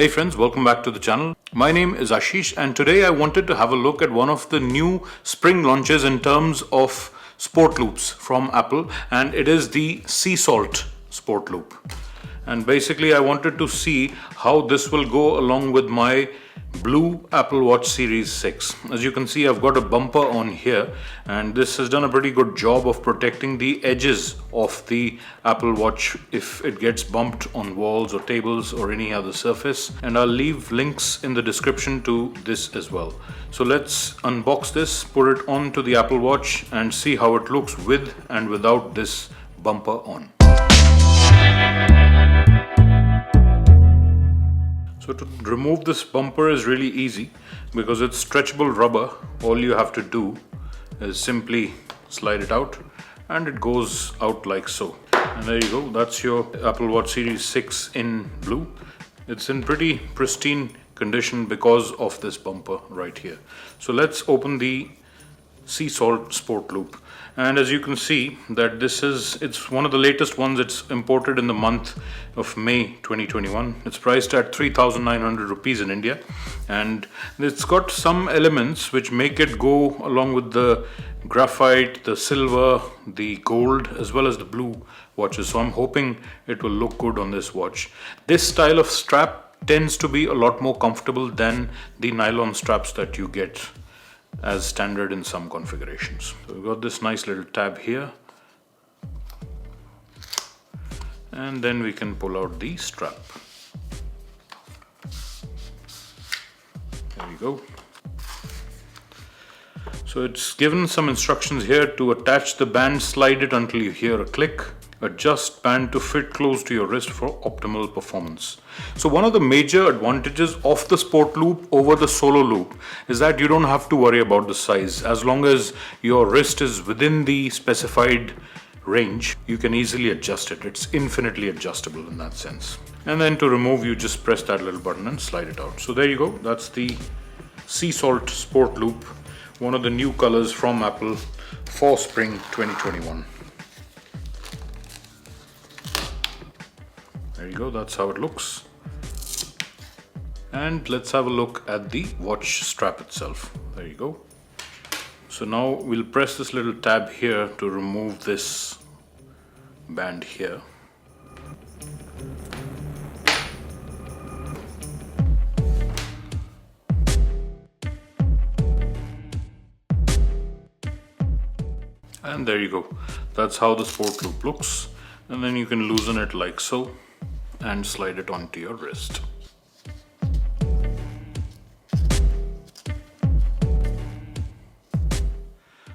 Hey friends, welcome back to the channel. My name is Ashish and today I wanted to have a look at one of the new spring launches in terms of sport loops from Apple, and it is the Sea Salt Sport Loop. And basically I wanted to see how this will go along with my blue Apple Watch Series 6. As you can see, I've got a bumper on here, and this has done a pretty good job of protecting the edges of the Apple Watch if it gets bumped on walls or tables or any other surface. And I'll leave links in the description to this as well. So let's unbox this, put it onto the Apple Watch and see how it looks with and without this bumper on. So to remove this bumper is really easy because it's stretchable rubber. All you have to do is simply slide it out and it goes out like so. And there you go, that's your Apple Watch Series 6 in blue. It's in pretty pristine condition because of this bumper right here. So let's open the Sea Salt Sport Loop. And as you can see that it's one of the latest ones. It's imported in the month of May 2021. It's priced at 3,900 rupees in India, and it's got some elements which make it go along with the graphite, the silver, the gold as well as the blue watches. So I'm hoping it will look good on this watch. This style of strap tends to be a lot more comfortable than the nylon straps that you get as standard in some configurations. So we've got this nice little tab here, and then we can pull out the strap. There we go. So it's given some instructions here to attach the band, slide it until you hear a click. Adjust band to fit close to your wrist for optimal performance. So one of the major advantages of the Sport Loop over the Solo Loop is that you don't have to worry about the size. As long as your wrist is within the specified range, you can easily adjust it. It's infinitely adjustable in that sense. And then to remove, you just press that little button and slide it out. So there you go, that's the Sea Salt Sport Loop, one of the new colors from Apple for spring 2021. There you go, that's how it looks. And let's have a look at the watch strap itself. There you go. So now we'll press this little tab here to remove this band here. And there you go. That's how the Sport Loop looks. And then you can loosen it like so and slide it onto your wrist.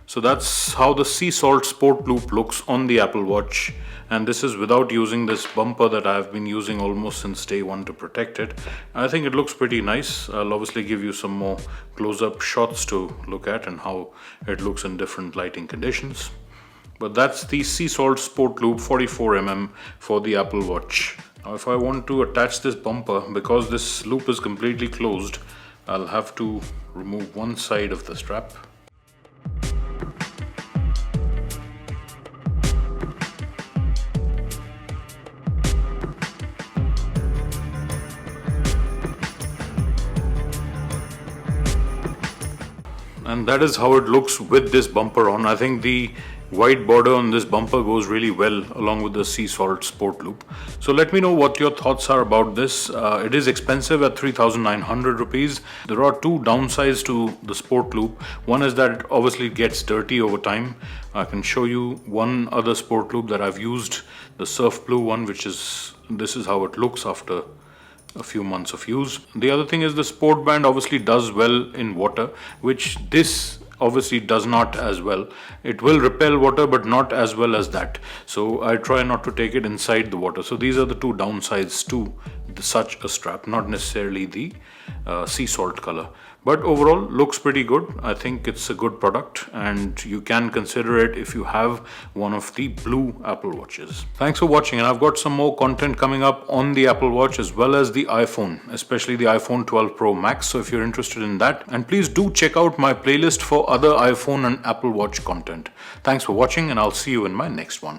So that's how the Sea Salt Sport Loop looks on the Apple Watch, and this is without using this bumper that I've been using almost since day one to protect it. I think it looks pretty nice. I'll obviously give you some more close-up shots to look at and how it looks in different lighting conditions. But that's the Sea Salt Sport Loop 44mm for the Apple Watch. Now if I want to attach this bumper, because this loop is completely closed, I'll have to remove one side of the strap. And that is how it looks with this bumper on. I think the white border on this bumper goes really well along with the Sea Salt Sport Loop. So let me know what your thoughts are about this. It is expensive at 3,900 rupees. There are two downsides to the Sport Loop. One is that it obviously gets dirty over time. I can show you one other Sport Loop that I've used, the Surf Blue one, this is how it looks after a few months of use. The other thing is the Sport Band obviously does well in water, which this obviously does not as well. It will repel water but not as well as that. So I try not to take it inside the water. So these are the two downsides to such a strap, not necessarily the sea salt color. But overall looks pretty good. I think it's a good product and you can consider it if you have one of the blue Apple Watches. Thanks for watching, and I've got some more content coming up on the Apple Watch as well as the iPhone, especially the iPhone 12 Pro Max. So if you're interested in that, and please do check out my playlist for other iPhone and Apple Watch content. Thanks for watching, and I'll see you in my next one.